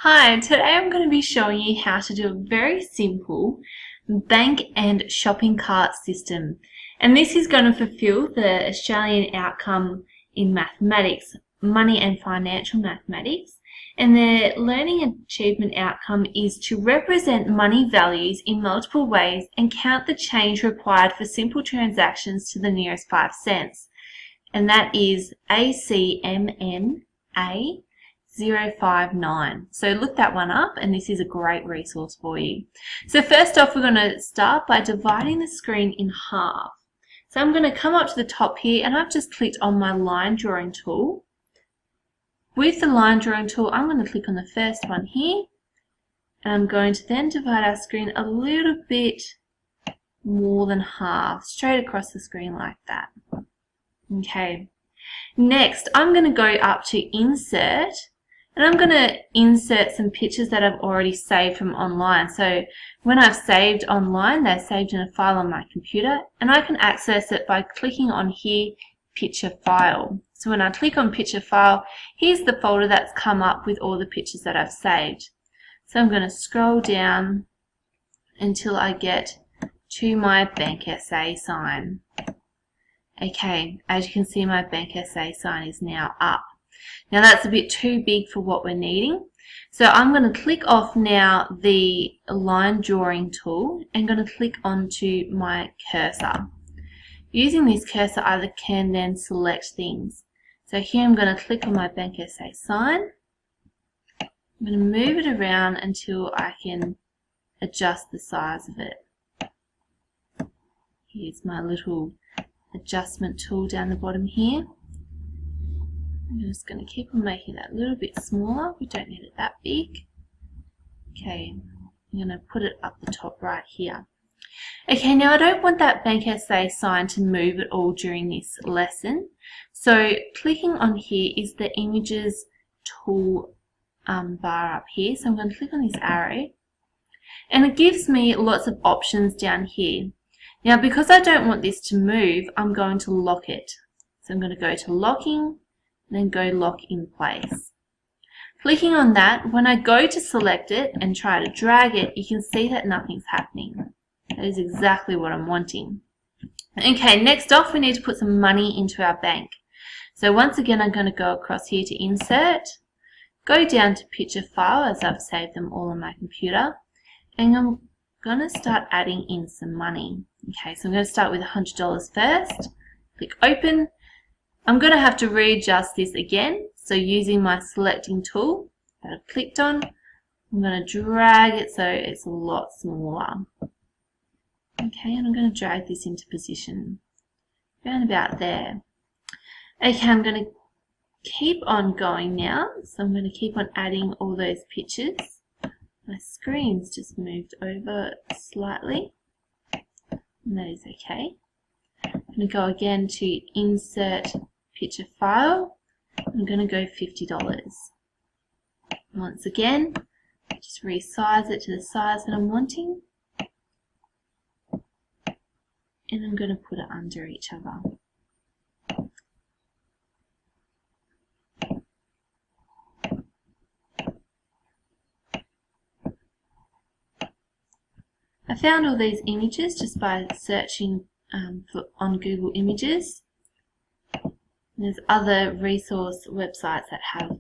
Hi, today I'm going to be showing you how to do a very simple bank and shopping cart system. And this is going to fulfill the Australian outcome in mathematics, money and financial mathematics. And the learning achievement outcome is to represent money values in multiple ways and count the change required for simple transactions to the nearest 5 cents. And that is ACMNA059. So look that one up, and this is a great resource for you. So first off, we're going to start by dividing the screen in half. So I'm going to come up to the top here, and I've just clicked on my line drawing tool. With the line drawing tool, I'm going to click on the first one here, and I'm going to then divide our screen a little bit more than half, straight across the screen like that. Okay. Next, I'm going to go up to Insert, and I'm going to insert some pictures that I've already saved from online. So when I've saved online, they're saved in a file on my computer, and I can access it by clicking on here, Picture File. So when I click on Picture File, here's the folder that's come up with all the pictures that I've saved. So I'm going to scroll down until I get to my Bank SA sign. Okay, as you can see, my Bank SA sign is now up. Now that's a bit too big for what we're needing. So I'm going to click off now the line drawing tool and going to click onto my cursor. Using this cursor, I can then select things. So here I'm going to click on my Bank SA sign. I'm going to move it around until I can adjust the size of it. Here's my little adjustment tool down the bottom here. I'm just going to keep on making that a little bit smaller. We don't need it that big. Okay, I'm going to put it up the top right here. Okay, now I don't want that Bank SA sign to move at all during this lesson. So clicking on here is the Images tool bar up here. So I'm going to click on this arrow, and it gives me lots of options down here. Now, because I don't want this to move, I'm going to lock it. So I'm going to go to Locking, and then go Lock in Place. Clicking on that, when I go to select it and try to drag it, you can see that nothing's happening. That is exactly what I'm wanting. Okay, next off, we need to put some money into our bank. So once again, I'm going to go across here to Insert, go down to Picture File, as I've saved them all on my computer, and I'm going to start adding in some money. Okay, so I'm going to start with $100 first. Click Open. I'm going to have to readjust this again. So using my selecting tool that I've clicked on, I'm going to drag it so it's a lot smaller. Okay, and I'm going to drag this into position around about there. Okay, I'm going to keep on going now. So I'm going to keep on adding all those pictures. My screen's just moved over slightly, and that is okay. I'm going to go again to Insert Picture File. I'm going to go $50. Once again, just resize it to the size that I'm wanting, and I'm going to put it under each other. I found all these images just by searching on Google Images. There's other resource websites that have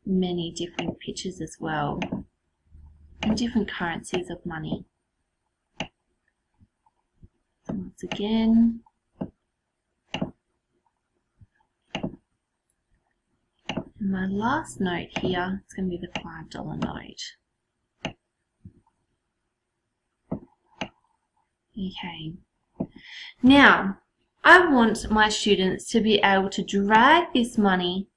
many different pictures as well, and different currencies of money. So once again, and my last note here is going to be the $5 note. Okay, now I want my students to be able to drag this money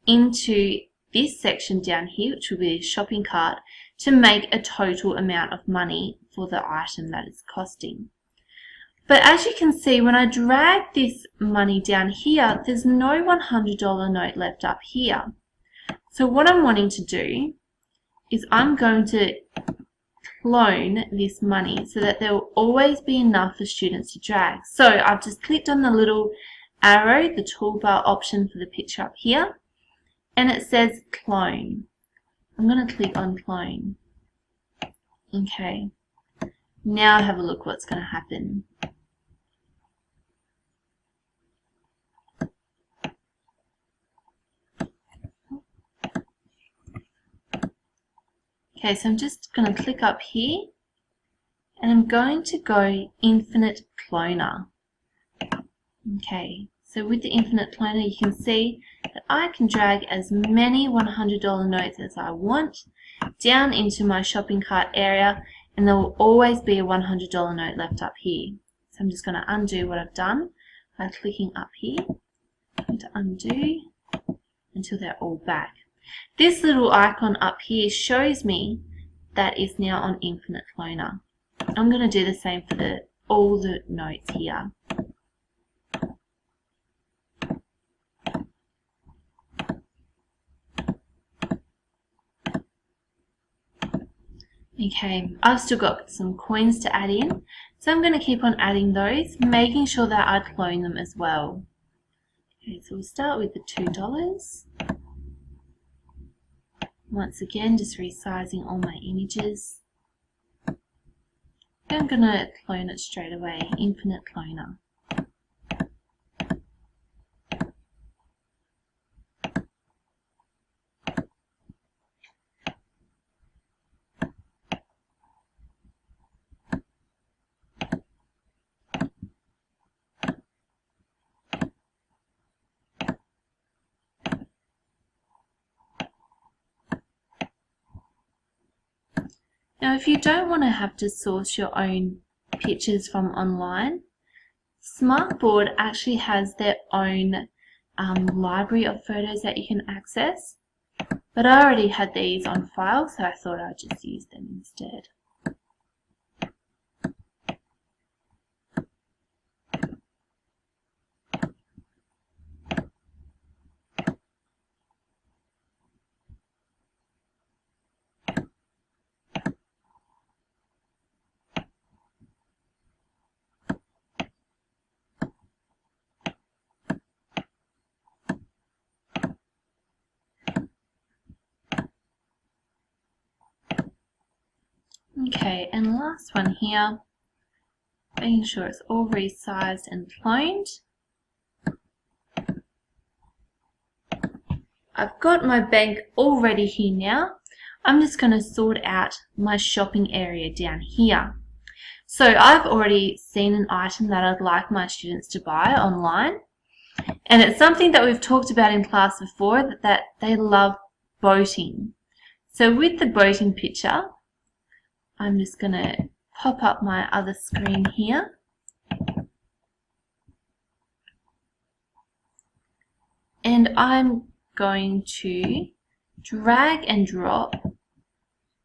into this section down here, which will be a shopping cart, to make a total amount of money for the item that it's costing. But as you can see, when I drag this money down here, there's no $100 note left up here. So what I'm wanting to do is I'm going to clone this money so that there will always be enough for students to drag. So I've just clicked on the little arrow, the toolbar option for the picture up here, and it says clone. I'm going to click on clone. Okay, now have a look what's going to happen. Okay, so I'm just going to click up here and I'm going to go infinite cloner. Okay, so with the infinite cloner you can see that I can drag as many $100 notes as I want down into my shopping cart area, and there will always be a $100 note left up here. So I'm just going to undo what I've done by clicking up here. I'm going to undo until they're all back. This little icon up here shows me that is now on infinite cloner. I'm going to do the same for all the notes here. Okay, I've still got some coins to add in, so I'm going to keep on adding those, making sure that I clone them as well. Okay, so we'll start with the $2. Once again, just resizing all my images. I'm going to clone it straight away, infinite cloner. Now, if you don't want to have to source your own pictures from online, Smartboard actually has their own library of photos that you can access. But I already had these on file, so I thought I'd just use them instead. Okay, and last one here, making sure it's all resized and cloned. I've got my bank all ready here now. I'm just going to sort out my shopping area down here. So I've already seen an item that I'd like my students to buy online, and it's something that we've talked about in class before, that they love boating. So with the boating picture, I'm just going to pop up my other screen here. And I'm going to drag and drop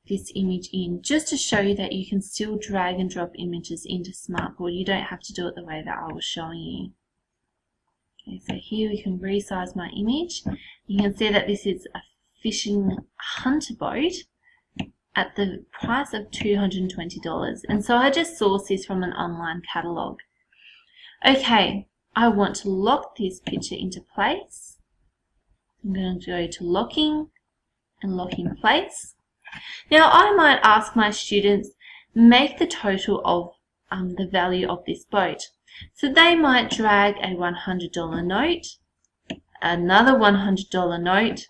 this image in, just to show you that you can still drag and drop images into Smartboard. You don't have to do it the way that I was showing you. Okay, so here we can resize my image. You can see that this is a fishing hunter boat at the price of $220, and so I just sourced this from an online catalogue. Okay, I want to lock this picture into place. I'm going to go to locking and lock in place. Now I might ask my students, make the total of the value of this boat. So they might drag a $100 note, another $100 note,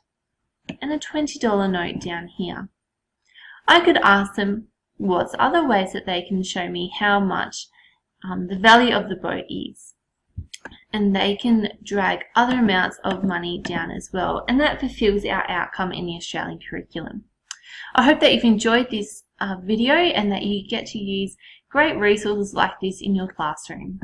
and a $20 note down here. I could ask them what's other ways that they can show me how much the value of the boat is. And they can drag other amounts of money down as well, and that fulfills our outcome in the Australian curriculum. I hope that you've enjoyed this video and that you get to use great resources like this in your classroom.